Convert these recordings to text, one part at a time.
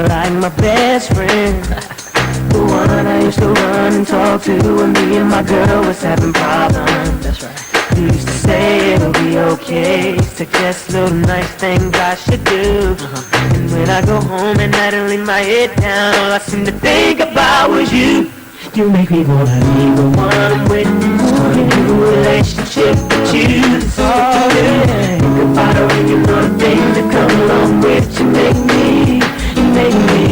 like my best friend. The one I used to run and talk to when me and my girl was having problems. That's right. You used to say it'll be okay, suggest little nice things I should do. And when I go home and I don't lay my head down, all I seem to think about was you. You make me wanna be the one I'm with. Start a new relationship with you. That's all it is. Think about her and you know the things that come along with you. You make me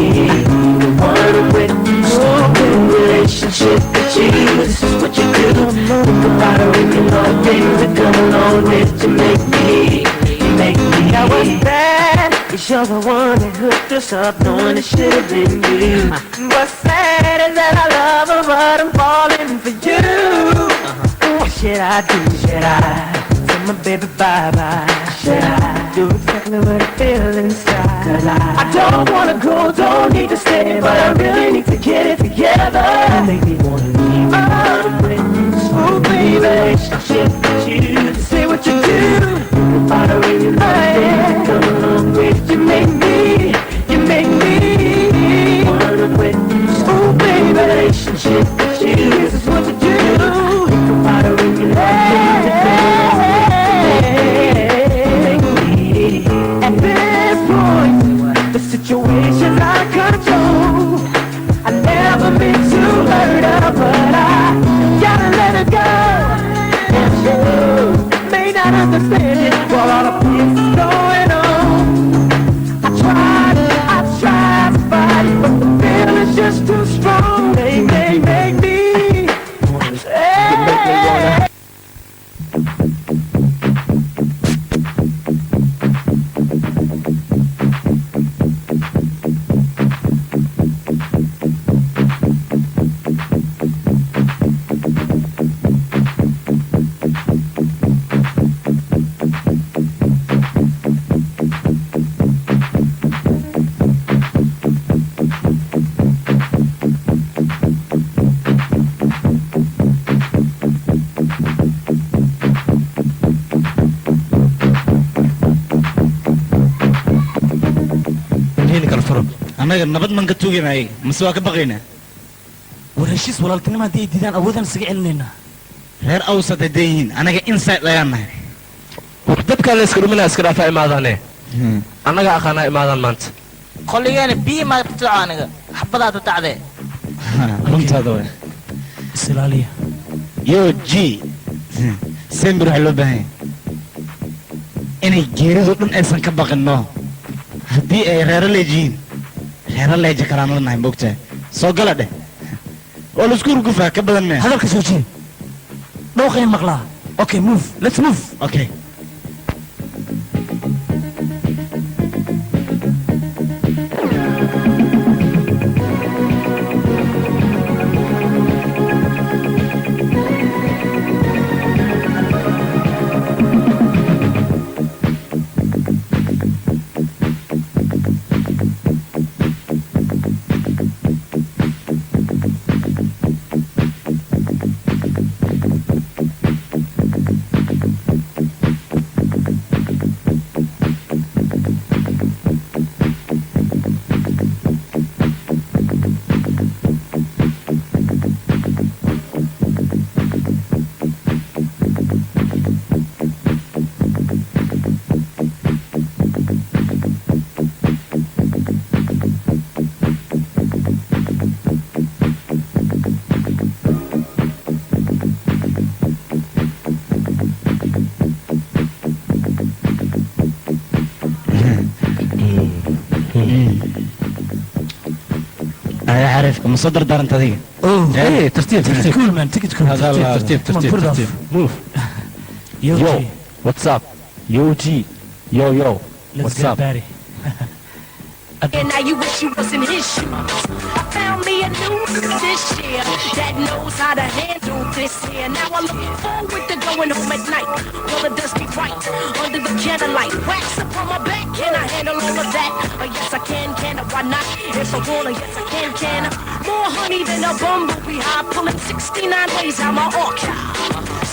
the one I'm with. Start a new relationship with you. This is what you do. Think about her and you know the things that come along with you. You make me. I was bad, 'cause you're the one that hooked us up, knowing it should have been you. What's sad is that I love her, but I'm falling for you. What should I do? Should I tell my baby bye-bye? Should I do exactly what I feel inside? 'Cause I don't wanna go, don't need to stay, but I really need to get it together. You make me wanna leave. Oh baby, relationship with you. Say what you do. About her and you know it. Come along with you, make me. Wanna win. Oh baby, relationship with you. This is what you do. Think about her and you know it. Make me. At this point, the situation's out of control. I never meant to hurt her, but I gotta let her go. And you may not understand it, while all the pieces going on. I tried to fight it, but the feeling's just too strong. Make me. annaga nabad man ka tuuganay mise waa ka baqayna war heshiis walaaltinimo haddii ay diidaan awoodaan isaga celinayna reer awsad hadday yihiin anaga inside ayaan nahay dadka la iska dhuminaa iska dhaafaa imaadaane annaga aqaanaa imaadaan maanta qolligeena bii ma taco aniga xabadaada tacdee runtaada way isilaaliya yo g sembir waxaa loo baahan yahay inay geeridu dhan aysan ka baqinno haddii ay reero leejihiin reero leeja kalaan la nahay moogtahay soo gala dheh oo laisku urgufaa ka badan mee hadalka soo jeed dhooqayn maqlaa okay move let's move okay مصدر دار انت ذي ايه ترتيب كول مان تيجي تكون ترتيب موف يو واتساب يو جي يو واتساب And now you wish you was in his shoes. I found me a new this year that knows how to handle this here. Now I look forward to going home at night. Will the dust be right under the candlelight? Wax up on my back, can I handle all of that? Yes I can I? Why not? If I wanna, yes I can I? More honey than a bumblebee high, pulling 69 ways out my orchard.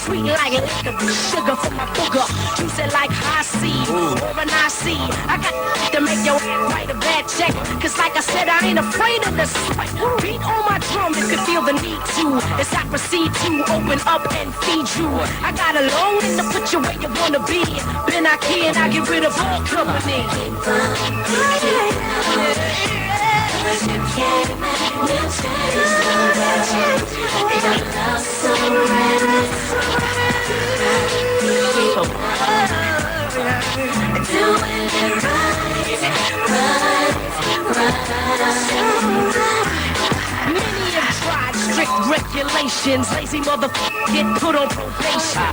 sweet like liquor, sugar for my booger, juicy like high C or an IC. I got to make your write a bad check, cause like I said, I ain't afraid of the sweat. Beat on my drum if you feel the need to, as I proceed to open up and feed you. I got a long way to put you where you wanna be. Been I can, I get rid of all company. Many have tried strict regulations. Lazy motherfuckers get put on probation.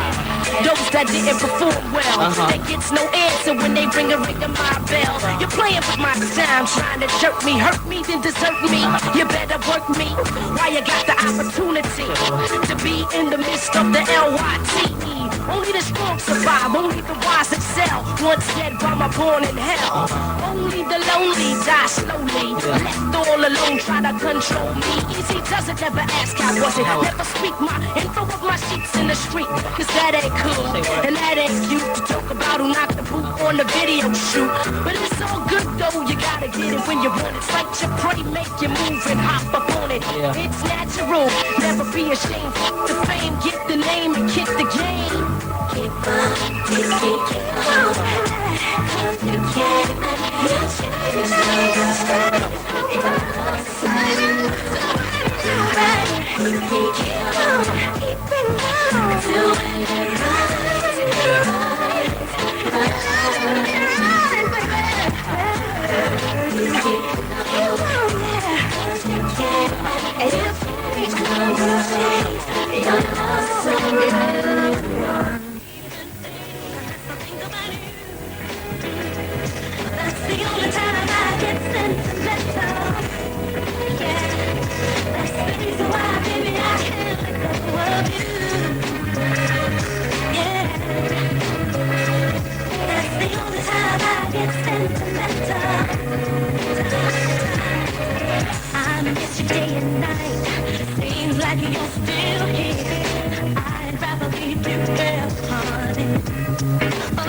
Those that didn't perform well, that gets no answer when they ring a my bell. You're playing with my time, trying to jerk me, hurt me, then desert me. You better work me while you got the opportunity to be in the midst of the LYTE. Only the strong survive, only the wise excel. Once dead by my born in hell. Only the lonely die slowly. Left all alone, try to control me. Easy does it, never ask how was it. Never speak my info of my sheets in the street, cause that ain't cool, and that ain't cute to talk about who knocked the boot on the video shoot. But it's all good though, you gotta get it when you want it. Fight your prey, make you move and hop up on it. It's natural, never be ashamed. Fuck the fame, get the name and kick the game. Keep on, keep on, you can't that's the only time I get sentimental. Yeah, that's the reason why, baby, I can't let go of you. Yeah, that's the only time I get sentimental. I miss you day and night. Seems like you're still here. I'd rather leave you there, honey. Oh,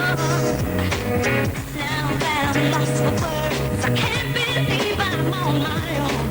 now that I'm lost for words, I can't believe I'm on my own.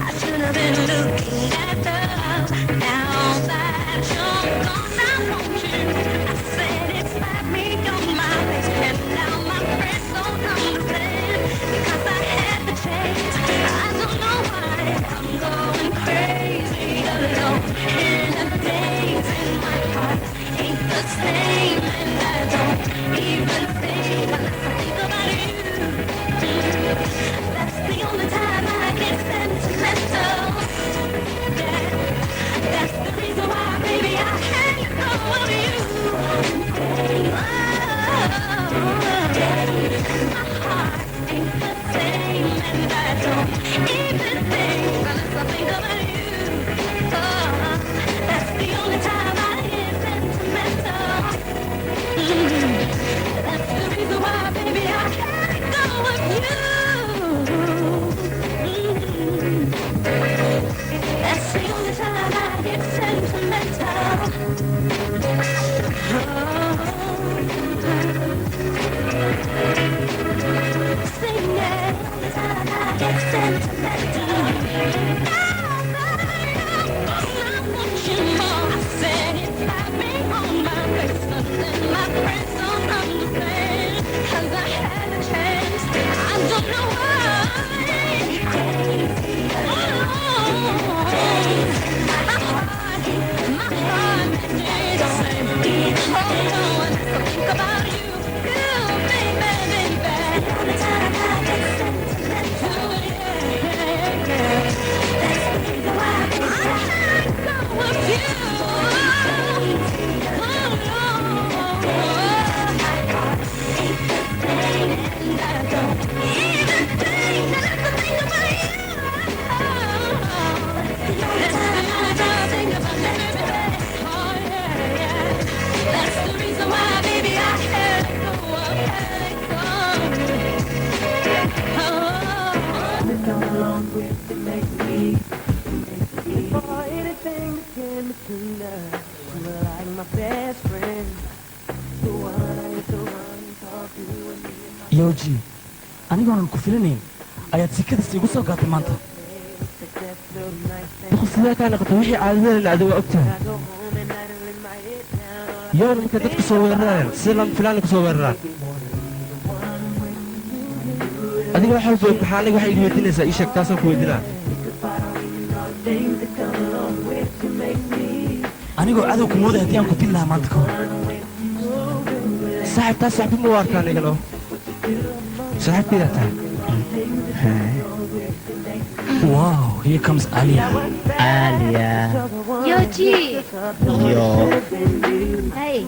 I should have been looking at love. Now that you're gone, I want you. I said it slapped me on my face, and now my friends don't understand, because I had the chance. I don't know why I'm going crazy alone, and the days in my heart ain't the same, and I don't even think unless I think about you. That's the only time I get sentimental. Yeah, that's the reason why, baby, I can't let go of you. Oh, my heart ain't the same, and I don't even think unless I think about you. Oh, that's the only time I get sentimental. That's the reason why, baby, I can't go with you. That's the only time I get sentimental. Sing it, only time I get sentimental. I want you more. I said it, I've been on my face, and my friends don't understand, 'cause I had a chance. I don't know why. My heart needs the same. Oh no, and I think about you, baby, baby. Every time I get sentimental, yeah. That's the reason why I can't go with you. And I don't even think that I can think about you. That's the only time I think about you, baby. Oh yeah, yeah. That's the reason why, baby, I can't let go. Come along with the make me for anything that came between us. You were like my yooji anigoonan ku filanayn ayaad sikadiis igu soo gaatay maanta duqu sidee kaa noqotay wixii caadadeena adiga waa ogtahay yoona marka dadku soo weeraraan si lam filaana ku soo weeraraan adiga waxa walba maxaa aniga waxay igu weydiinaysaa ii sheeg taasaan ku weydiinaa anigoo cadow ku mooday haddii aan ku dil lahaa maanta ka hor saaxiib taas saxbi ma u arkaa anigano saaxiibkaydaa tahay wow here comes alia aaliya Yoji. iyo Hey.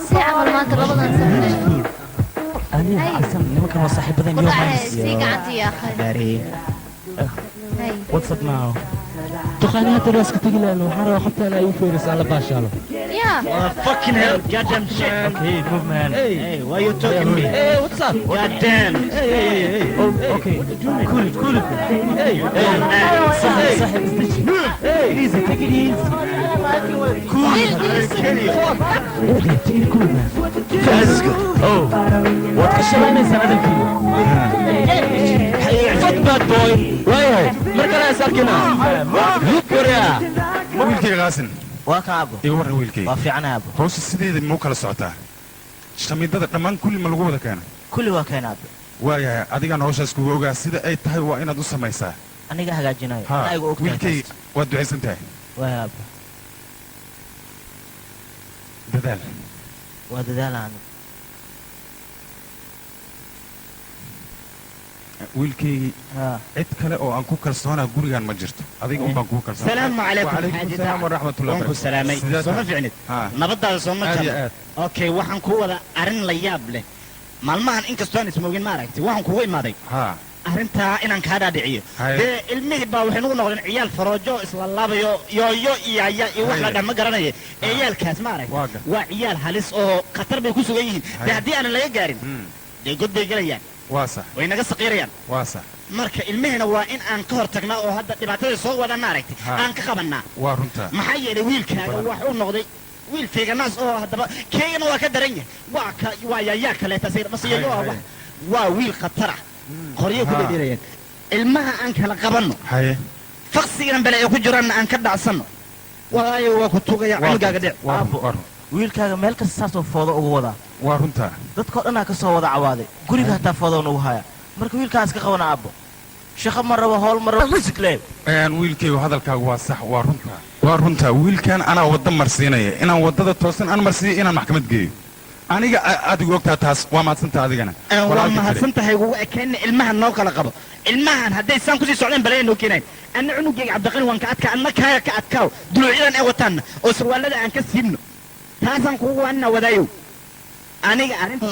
Si camal maanta labadan sano. alia Hey. xasan nimankan waa saaxiibadeen yo Wadaca mans si gacantii ya akhay. gari Hey. what's up now duqaani hadda waa iska tegi lahayn waxaan rabaa qabtaan ay u feeraysaa la baashaalo Yeah. fucking hell goddamn shit okay move man hey why you talking to me hey what's up goddamn okay cool it hey صاحب استجي easy take it easy take it cool man oh waad ka shabaynaysaa adalkii fat bad boy waayahay mar kale is arkina yukuria wiilkayga qaasin waa ka abo iga warran wiilkayga waa fiicanahay abo hoosta sideeda mau kala socotaa shamiidada dhammaan kulli ma lagu wada keena kulli waa keena abo waayahay adigaan hawshaas kuga ogaa sida ay tahay waa inaad u samaysaa aniga hagaajinayo ha anaa igu ogtahay wiilkayga waad ducaysan tahay waa abo dadaal waa dadaalaanu wiilkaygii ha cid kale oo aan ku kalsoonaa gurigaan ma jirto adiga un baan kugu kalsoon السلام عليكم وعليكم حاجة السلام ورحمة الله وانكو سلامي Sidaad سوما tahay? فعنت ها نبضا سوما aad iyo جمع aad اوكي waxaan ku wada arin la yaab leh maalmahan inkastoo aan ismoogin ma aragti waxaan kugu imaaday ها arrintaa inaan kaa dhaadhiciyo Haye. dee ilmihii baa waxay nagu noqdeen ciyaal faroojo isla laabayo yooyo iyo aya iyo wax la Haye. dhan ma garanaya ciyaalkaas ma arag Waa gar- waa ciyaal halis oo khatar bay ku sugan yihiin Haye. dee haddii aanan laga gaarin Hmm, dee god bay gelayaan waa sax way naga saqiirayaan waa sax marka ilmihiina waa in aan ka hor tagnaa oo hadda dhibaatada soo wada ma aragti Ha. aan ka qabannaa waa runtaa maxaa yeelay wiilkaaga wax u noqday wiil feeganaas oo haddaba keygana waa ka daran yahay waa yaayaa kaleeta masiyayo Haye, wax waa wiil khatara qoryo ku Ha. dhedheerayaan ilmaha aan kala qabanno haye faqsigan bale ee ku jiraanna aan ka dhacsanno waayo waa ku tugaya cunugaaga dhic waa run- waa run- wiilkaaga meel kasta saasoo foodo ugu wadaa waa runtaa dadkao dhanaa ka soo wada cawaaday guriga hataa foodo nugu haya marka wiilkaas ka qabana abo shaqo ma rabo howl ma rabo musikle wiilkaygu hadalkaagu waa sax waa runtaa waa runtaa wiilkan anaa wadda marsiinaya inaan waddada toosan aan marsiiyo inaan maxkamad geeyo aniga adigu ogtaa taas waa mahadsantaa adigana waa Walaalkii kale. mahadsan tahay ugu ekeenna ilmahan noo kala qabo ilmahan hadday saan kusii socdeen balaya noo keenayn anna cunugayga cabdiqani waan ka adkaa anna kaaga ka adkaaw duluucyadan ee wataanna oo sarwaalada aan ka siibno taasaan kugu waanina wadaayow aniga arrinta